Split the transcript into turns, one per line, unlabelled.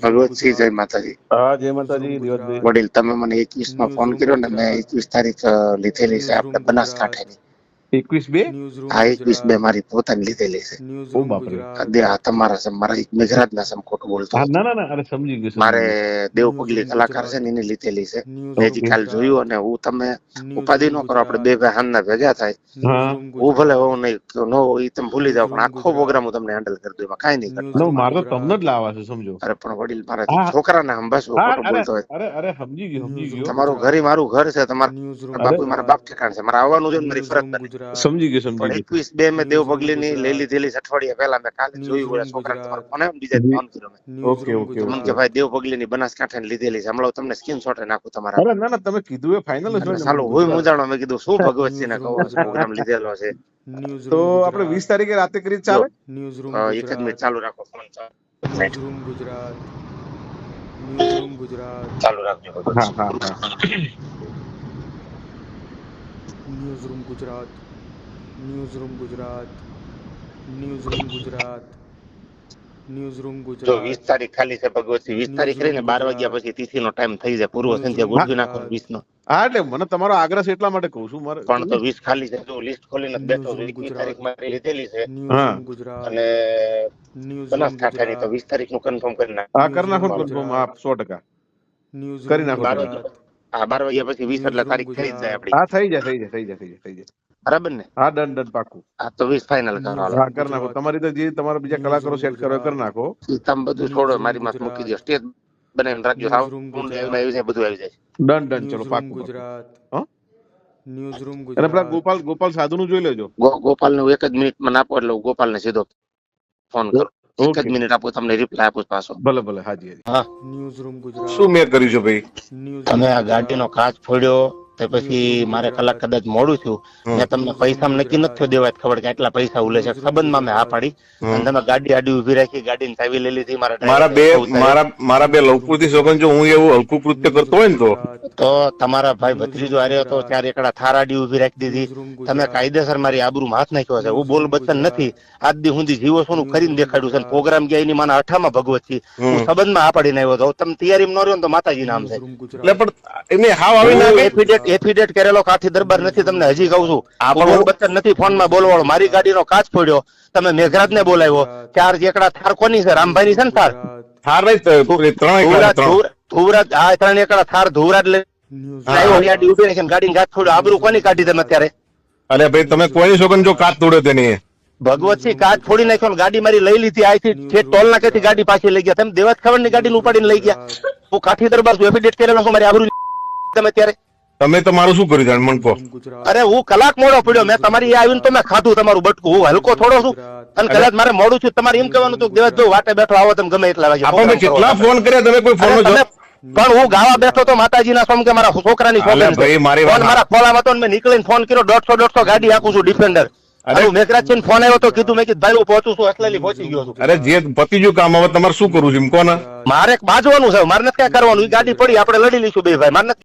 ભગવતસિંહ, જય માતાજી.
હા, જય માતાજી દિવાતભાઈ.
વડીલ, તમે મને 21 માં ફોન કર્યો ને, મેં 21 તારીખ લીધેલી છે આપણે બનાસકાંઠાની.
21/2
હા, 21/2 મારી પોતાની લીધેલી છે.
ઓ બાપરે.
આ તમારા છે, મારા એક મેઘરાજના છે, ખોટું બોલતો
હા,
હતો.
ના ના ના, અરે સમજી ગયો
મારે
સમજી ગયો.
દેવ પગલી કલાકાર છે ને એની લીધેલી છે. મેં હજી
ઓકે.
કાલ જોયું અને હું તમે ઉપાધિ ન કરો, આપણે બે ભાઈ હાનના ભેગા થાય.
હા,
હું ભલે હોઉં નહીં નો એ તમે ભૂલી જાવ, પણ આખો પ્રોગ્રામ હું તમને હેન્ડલ કરી દઉં, એમાં કાંઈ નહીં
નો
કરવાનું.
મારે તો તમને જ લાવવા છે, સમજો.
અરે પણ વડીલ, મારા
હા
છોકરાને હંભાસવો,
હા,
ખોટું
અરે
બોલતો હોય.
અરે અરે સમજી ગયો.
તમારું ઘર ઈ મારું ઘર છે, તમારા બાપુ મારા બાપ ઠેકાણ છે, મારે આવવાનું છે ને મારી ફરજ બને.
સમજી ગયો
પણ 21/2 મેં દેવ પગલી ની લઈ લીધેલી છે અઠવાડિયા પહેલા. મેં કાલે જોયું હોય છોકરાને, તમારો ફોન આવ્યો, બીજા ફોન કર્યો મેં.
ઓકે ઓકે
તો મને કે ભાઈ દેવ પગલી ની બનાસકાંઠા ની લીધેલી છે, હમણાં તમને સ્ક્રીનશોટ નાખું તમારા.
અરે ના ના, તમે કીધું એ ફાઇનલ જ હોય ને.
ચાલો હું મૂંઝાણો, મેં કીધું શું ભગવતસિંહ ને કહો પ્રોગ્રામ લીધેલો છે.
તો આપણે 20 તારીખે રાતે કરી ચાલે?
એક જ મિનિટ ચાલુ રાખો ફોન. ચાલુ રાખજો.
હા હા હા.
Newsroom Gujarat, newsroom Gujarat, newsroom Gujarat, newsroom
જો
ગુજરાત.
20 તારીખ ખાલી છે ભગવતસિંહ. 20 તારીખ રહીને 12 વાગ્યા પછી તિથિ નો ટાઈમ થઈ જાય, પૂર્વ સંધ્યા ગોઠવી નાખો 20 નો.
હા, એટલે મને તમારો આગ્રહ છે એટલા માટે કહું છું. મારે
પણ તો 20 ખાલી છે, જો લિસ્ટ ખોલીને બેઠો છું. 21 તારીખ મારી લીધેલી છે
ન્યૂઝરૂમ ગુજરાત,
અને
ન્યૂઝરૂમ
બનાસકાંઠાની તો 20 તારીખ નું કન્ફર્મ કરી નાખ.
હા, કરી નાખો કન્ફર્મ. હા, 100%. કરી નાખો.
12 વાગ્યા પછી 20 એટલે તારીખ થઈ જ જાય આપડી.
હા, થઈ જાય.
બરાબર ને?
હા, ડન પાકું.
હા, તો 20 ફાઇનલ કરો.
હા, કરી નાખો. તમારી તો જે તમારા બીજા કલાકારો સેટ કરો કરી નાખો.
તમે બધું છોડો, મારી માથે મૂકી દો. સ્ટેજ બનાવીને રાખજો. સાઉન્ડ આવી જાય, બધું આવી જાય.
ડન ચલો પાકું.
ગુજરાત,
હા,
ન્યૂઝરૂમ
અને પેલા
ગુજરાત.
ગોપાલ સાધુ નું જોઈ લેજો.
ગોપાલ ને એક જ મિનિટમાં આપો એટલે હું ગોપાલ ને સીધો ફોન કરું. એક જ
ઓકે.
મિનિટ આપો, તમને રિપ્લાય આપું પાછો.
ભલે હાજી.
હા,
ન્યૂઝરૂમ ગુજરાત.
શું મેં કર્યું છે ભાઈ?
તમે આ ગાડીનો કાચ ફોડ્યો તો પછી મારે કલાક કદાચ મોડું થયું. મેં તમને પૈસા નક્કી નથી થયો દેવા, ખબર કે આટલા પૈસા ઉલે છે સંબંધમાં મેં હા પાડી. અને તમે ગાડી આડી ઉભી રાખી, ગાડીની ચાવી લઈ લીધી.
મારા બે લવકૃતિ થી સોગન, જો હું એવું હલકું કૃત્ય કરતો હોય ને
તો તમારા ભાઈ ભત્રીજો હાર્યો હતો ત્યારે એકડા થાર આડી ઉભી રાખી દીધી. તમે કાયદેસર મારી આબરૂમાં હાથ નાખ્યો છે. હું બોલ બચન નથી. આજ દી સુધી જીવો સોનું કરીને દેખાડ્યું છે. પ્રોગ્રામ ગયા એની માના 8માં ભગવતસિંહ. હું સંબંધમાં આ પાડીને આવ્યો હતો. તમે તૈયારી ન રહ્યો તો માતાજી નામ છે.
એટલે પણ એને હાવ આવી ના
એફિડેટ કરેલો કાઠી દરબાર નથી. તમને હજી કહું છું, બોલ બચન નથી ફોનમાં બોલવાળો. મારી ગાડીનો કાચ ફોડ્યો, તમે મેઘરાજ ને બોલાવ્યો. 4 એકડા થાર કોની છે? રામભાઈ ની છે ને થાર.
થાર નહીં,
ધુવરાજ. આ 3 એકડા થાર ધુવરાજ લઈ ઉભી રાખીને ગાડીને કાચ ફોડ્યો. આબરૂ કોની કાઢી તમે અત્યારે?
અરે ભાઈ, તમે કોઈ સોગન જો કાચ તોડ્યો તેની
ભગવતસિંહ કાચ ફોડી નાખ્યો ને ગાડી મારી લઈ લીધી. આથી ટોલ નાકેથી ગાડી પાછી લઈ ગયા. તમે દેવાજ ખબર ની ગાડી ઉપાડીને લઈ ગયા. હું કાઠી દરબાર છું, એફિડેટ કરેલો છું. મારી આબરૂ તમે અત્યારે
તમે તમારું શું કર્યું જાણ મન કહો.
અરે હું કલાક મોડો પડ્યો. મેં તમારી આવીને તો મેં ખાધું તમારું બટકું. હું હલકો થોડો છું અને કદાચ મારે મોડું છું. તમારે એમ કહેવાનું હતું દેવાજ જો વાટે બેઠો આવો તમે ગમે એટલા વાગે.
કેટલા ફોન કર્યા તમે? કોઈ ફોન
પણ હું ગાવા બેઠો તો માતાજીના સોમ કે મારા છોકરાની
ભાઈ મારી
મારા ખોલામાં હતો. મેં નીકળીને ફોન કર્યો. 150 ગાડી આપું છું ડિફેન્ડર. મેઘરાજ છે ફોન આવ્યો તો કીધું, મેં કીધું ભાઈ હું પહોંચું છું, અસલેલી પહોંચી ગયો છું.
અરે જે પતિજુ કામ હવે તમારે શું કરવું છે એમ કોને?
મારે બાજવાનું છે, મારે નથી કઈ કરવાનું. ગાડી પડી આપણે લડી લઈશું બે ભાઈ. મારે